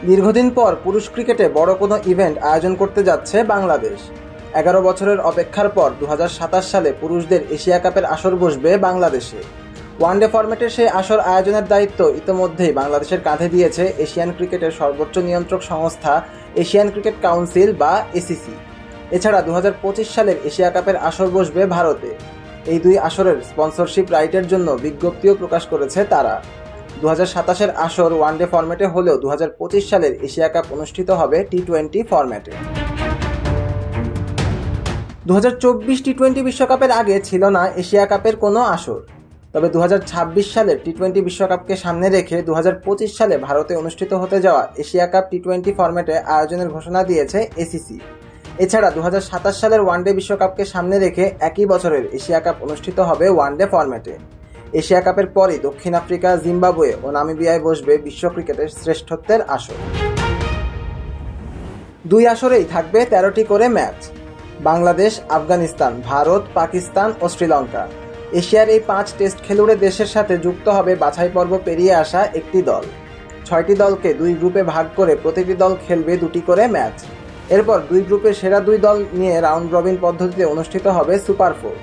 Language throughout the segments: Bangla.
দীর্ঘদিন পর পুরুষ ক্রিকেটে বড় কোনো ইভেন্ট আয়োজন করতে যাচ্ছে বাংলাদেশ। 11 বছরের অপেক্ষার পর 2027 সালে পুরুষদের এশিয়া কাপের আসর বসবে বাংলাদেশে। ওয়ানডে ফরম্যাটের সেই আসর আয়োজনের দায়িত্ব ইতোমধ্যেই বাংলাদেশের কাঁধে দিয়েছে এশিয়ান ক্রিকেটের সর্বোচ্চ নিয়ন্ত্রক সংস্থা এশিয়ান ক্রিকেট কাউন্সিল বা এসিসি। এছাড়া 2025 সালের এশিয়া কাপের আসর বসবে ভারতে। এই দুই আসরের স্পন্সরশিপ রাইটের জন্য বিজ্ঞপ্তিও প্রকাশ করেছে তারা। 2027-এর আসর ওয়ানডে ফরম্যাটে হলেও 2025 সালের এশিয়া কাপ অনুষ্ঠিত হবে টি-20 ফরম্যাটে। 2024 টি-20 বিশ্বকাপের আগে ছিল না এশিয়া কাপের কোনো আসর। তবে 2026 সালের টি-20 বিশ্বকাপকে সামনে রেখে 2025 সালে ভারতে অনুষ্ঠিত হতে যাওয়া এশিয়া কাপ টি-20 ফরম্যাটে আয়োজনের ঘোষণা দিয়েছে এসিসি। এছাড়া 2027 সালের ওয়ানডে বিশ্বকাপকে সামনে রেখে একই বছরের এশিয়া কাপ অনুষ্ঠিত হবে ওয়ানডে ফরম্যাটে। এশিয়া কাপের পরই দক্ষিণ আফ্রিকা, জিম্বাবুয়ে ও নামিবিয়ায় বসবে বিশ্ব ক্রিকেটের শ্রেষ্ঠত্বের আসর। দুই আসরেই থাকবে 13টি করে ম্যাচ। বাংলাদেশ, আফগানিস্তান, ভারত, পাকিস্তান ও শ্রীলঙ্কা। এশিয়ার এই 5 টেস্ট খেলুড়ে দেশের সাথে যুক্ত হবে বাছাই পর্ব পেরিয়ে আসা একটি দল। 6টি দলকে 2 গ্রুপে ভাগ করে প্রতিটি দল খেলবে 2টি করে ম্যাচ। এরপর 2 গ্রুপের সেরা 2 দল নিয়ে রাউন্ড রবিন পদ্ধতিতে অনুষ্ঠিত হবে সুপার 4।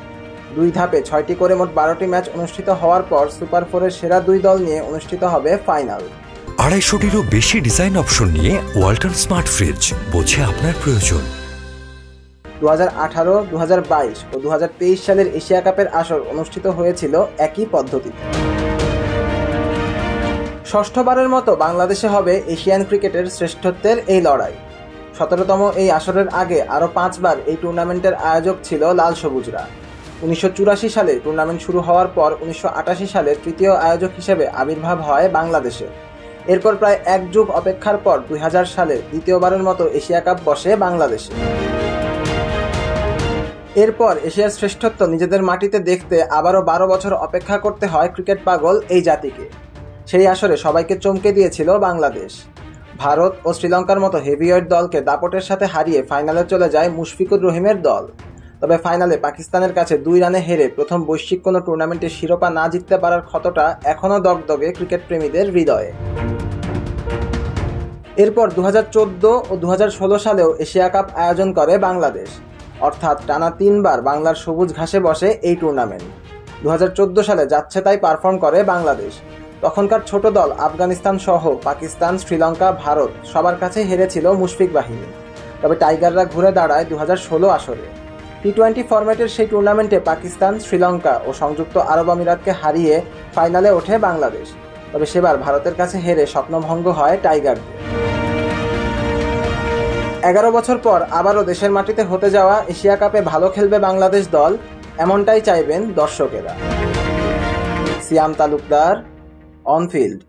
2 ধাপে 6টি করে মোট 12টি ম্যাচ অনুষ্ঠিত হওয়ার পর সুপার 4-এর সেরা 2 দল নিয়ে অনুষ্ঠিত হবে ফাইনাল। 250-টিরও বেশি ডিজাইন অপশন নিয়ে ওয়ালটন স্মার্ট ফ্রিজ, বোঝে আপনার প্রয়োজন। 2018, 2022 ও 2023 সালের এশিয়া কাপের আসর অনুষ্ঠিত হয়েছিল একই পদ্ধতিতে। ষষ্ঠবারের মতো বাংলাদেশে হবে এশিয়ান ক্রিকেটের শ্রেষ্ঠত্বের এই লড়াই। 17তম এই আসরের আগে আরও 5 বার এই টুর্নামেন্টের আয়োজক ছিল লাল সবুজরা। 1984 সালে টুর্নামেন্ট শুরু হওয়ার পর 1988 সালে তৃতীয় আয়োজক হিসেবে আবির্ভাব হয় বাংলাদেশে। এরপর প্রায় 1 যুগ অপেক্ষার পর 2000 সালে দ্বিতীয়বারের মতো এশিয়া কাপ বসে বাংলাদেশে। এরপর এশিয়ার শ্রেষ্ঠত্ব নিজেদের মাটিতে দেখতে আবারও 12 বছর অপেক্ষা করতে হয় ক্রিকেট পাগল এই জাতিকে। সেই আসরে সবাইকে চমকে দিয়েছিল বাংলাদেশ। ভারত ও শ্রীলঙ্কার মতো হেভিওয়েট দলকে দাপটের সাথে হারিয়ে ফাইনালে চলে যায় মুশফিকুর রহিমের দল। তবে ফাইনালে পাকিস্তানের কাছে 2 রানে হেরে প্রথম বৈশ্বিক কোনো টুর্নামেন্টে শিরোপা না জিততে পারার ক্ষতটা এখনও দগদগে ক্রিকেট প্রেমীদের হৃদয়ে। এরপর 2014 ও 2016 সালেও এশিয়া কাপ আয়োজন করে বাংলাদেশ। অর্থাৎ টানা 3 বার বাংলার সবুজ ঘাসে বসে এই টুর্নামেন্ট। 2014 সালে যাচ্ছে তাই পারফর্ম করে বাংলাদেশ। তখনকার ছোট দল আফগানিস্তান সহ পাকিস্তান, শ্রীলঙ্কা, ভারত সবার কাছে হেরেছিল মুশফিক বাহিনী। তবে টাইগাররা ঘুরে দাঁড়ায় 2016 আসরে। টি-20 ফরম্যাটের সেই টুর্নামেন্টে পাকিস্তান, শ্রীলঙ্কা ও সংযুক্ত আরব আমিরাতকে হারিয়ে ফাইনালে ওঠে বাংলাদেশ। তবে সেবার ভারতের কাছে হেরে স্বপ্নভঙ্গ হয় টাইগারদের। 11 বছর পর আবারও দেশের মাটিতে হতে যাওয়া এশিয়া কাপে ভালো খেলবে বাংলাদেশ দল, এমনটাই চাইবেন দর্শকেরা। সিয়াম তালুকদার, অন ফিল্ড।